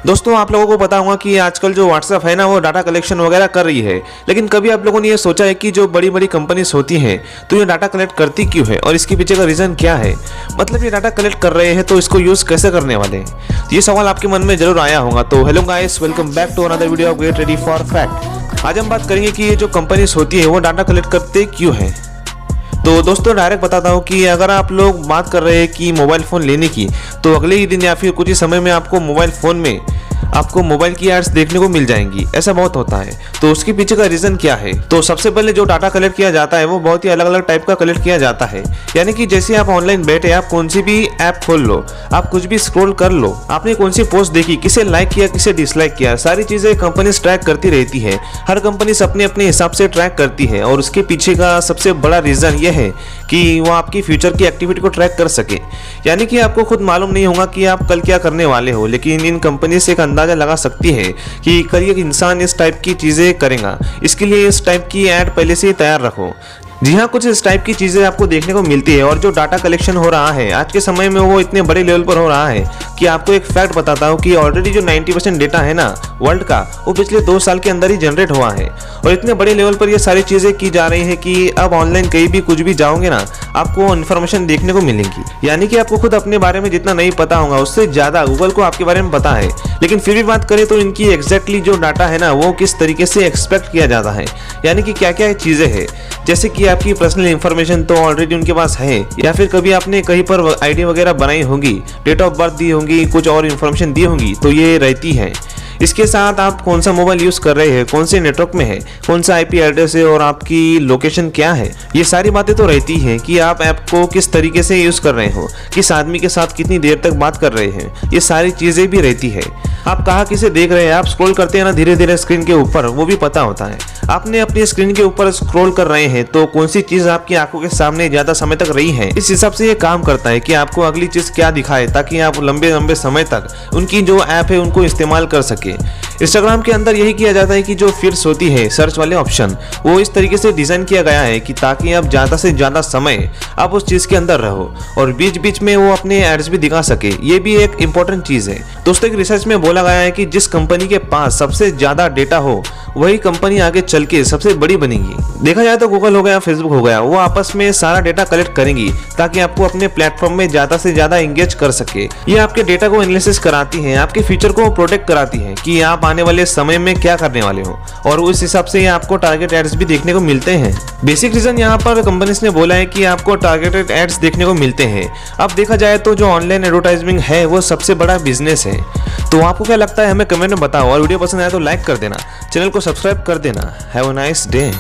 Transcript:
दोस्तों आप लोगों को पता होगा कि आजकल जो व्हाट्सएप है ना वो डाटा कलेक्शन वगैरह कर रही है, लेकिन कभी आप लोगों ने ये सोचा है कि जो बड़ी बड़ी कंपनीज होती हैं तो ये डाटा कलेक्ट करती क्यों है और इसके पीछे का रीज़न क्या है। मतलब ये डाटा कलेक्ट कर रहे हैं तो इसको यूज़ कैसे करने वाले हैं, ये सवाल आपके मन में जरूर आया होगा। तो hello guys, welcome back to another video of get ready for fact. आज हम बात करेंगे कि ये जो कंपनीज होती है वो डाटा कलेक्ट करते क्यों है। तो दोस्तों डायरेक्ट बताता हूँ कि अगर आप लोग बात कर रहे हैं कि मोबाइल फ़ोन लेने की, तो अगले ही दिन या फिर कुछ ही समय में आपको मोबाइल फ़ोन में आपको मोबाइल की एड्स देखने को मिल जाएंगी। ऐसा बहुत होता है। तो उसके पीछे का रीज़न क्या है। तो सबसे पहले जो डाटा कलेक्ट किया जाता है वो बहुत ही अलग अलग टाइप का कलेक्ट किया जाता है। यानी कि जैसे आप ऑनलाइन बैठे, आप कौन सी भी ऐप खोल लो, आप कुछ भी स्क्रॉल कर लो, आपने कौन सी पोस्ट देखी, किसे लाइक किया, किसे डिसलाइक किया, सारी चीज़ें कंपनी ट्रैक करती रहती है। हर कंपनी अपने अपने हिसाब से ट्रैक करती है और उसके पीछे का सबसे बड़ा रीज़न ये है कि वो आपकी फ्यूचर की एक्टिविटी को ट्रैक कर सके। यानी कि आपको खुद मालूम नहीं होगा कि आप कल क्या करने वाले हो, लेकिन इन कंपनी से एक अंदाज़ा लगा सकती है कि कल एक इंसान इस टाइप की चीज़ें करेगा। इसके लिए इस टाइप की ऐड पहले से ही तैयार रखो। जी हाँ, कुछ इस टाइप की चीज़ें आपको देखने को मिलती है। और जो डाटा कलेक्शन हो रहा है आज के समय में वो इतने बड़े लेवल पर हो रहा है कि आपको एक फैक्ट बताता हूँ कि ऑलरेडी जो 90% डेटा है ना वर्ल्ड का, वो पिछले 2 साल के अंदर ही जनरेट हुआ है। और इतने बड़े लेवल पर ये सारी चीज़ें की जा रही है कि अब ऑनलाइन कहीं भी कुछ भी जाओगे ना, आपको इन्फॉर्मेशन देखने को मिलेंगी। यानी कि आपको खुद अपने बारे में जितना नहीं पता होगा उससे ज़्यादा गूगल को आपके बारे में पता है। लेकिन फिर भी बात करें तो इनकी एग्जैक्टली जो डाटा है ना वो किस तरीके से एक्सपेक्ट किया जाता है, यानी कि क्या क्या चीज़ें हैं। जैसे कि आपकी पर्सनल इंफॉर्मेशन तो ऑलरेडी उनके पास है, या फिर कभी आपने कहीं पर आईडी वगैरह बनाई होगी, डेट ऑफ बर्थ दी होंगी, कुछ और इन्फॉर्मेशन दी होंगी, तो ये रहती है। इसके साथ आप कौन सा मोबाइल यूज़ कर रहे हैं, कौन से नेटवर्क में है, कौन सा आईपी एड्रेस है और आपकी लोकेशन क्या है, ये सारी बातें तो रहती हैं कि आप ऐप को किस तरीके से यूज़ कर रहे हो, किस आदमी के साथ कितनी देर तक बात कर रहे हैं, ये सारी चीज़ें भी रहती है। आप कहाँ किसे देख रहे हैं, आप स्क्रॉल करते हैं ना धीरे धीरे स्क्रीन के ऊपर, वो भी पता होता है। आपने अपनी स्क्रीन के ऊपर स्क्रॉल कर रहे हैं तो कौन सी चीज़ आपकी आंखों के सामने ज़्यादा समय तक रही है, इस हिसाब से ये काम करता है कि आपको अगली चीज़ क्या दिखाए, ताकि आप लंबे लंबे समय तक उनकी जो ऐप है उनको इस्तेमाल कर सके। इंस्टाग्राम के अंदर यही किया जाता है कि जो फीड्स होती है, सर्च वाले ऑप्शन, वो इस तरीके से डिज़ाइन किया गया है कि ताकि आप ज़्यादा से ज़्यादा समय आप उस चीज़ के अंदर रहो और बीच बीच में वो अपने एड्स भी दिखा सके। ये भी एक इंपॉर्टेंट चीज़ है। दोस्तों एक रिसर्च में बोला गया है कि जिस कंपनी के पास सबसे ज़्यादा डेटा हो वही कंपनी आगे चल के सबसे बड़ी बनेगी। देखा जाए तो गूगल हो गया, फेसबुक हो गया, वो आपस में सारा डेटा कलेक्ट करेंगी ताकि आपको अपने प्लेटफॉर्म में ज़्यादा से ज़्यादा एंगेज कर सके। ये आपके डेटा को एनालिसिस कराती है, आपके फ्यूचर को प्रोटेक्ट कराती है कि आप आने वाले समय में क्या करने वाले हो, और उस हिसाब से आपको टारगेट एड्स भी देखने को मिलते हैं। बेसिक रीजन यहाँ पर कंपनीज ने बोला है कि आपको टारगेटेड एड्स देखने को मिलते हैं। अब देखा जाए तो जो ऑनलाइन एडवर्टाइजमेंट है वो सबसे बड़ा बिजनेस है। तो आपको क्या लगता है हमें कमेंट में बताओ, और वीडियो पसंद आया तो लाइक कर देना, चैनल को सब्सक्राइब कर देना। Have a nice day.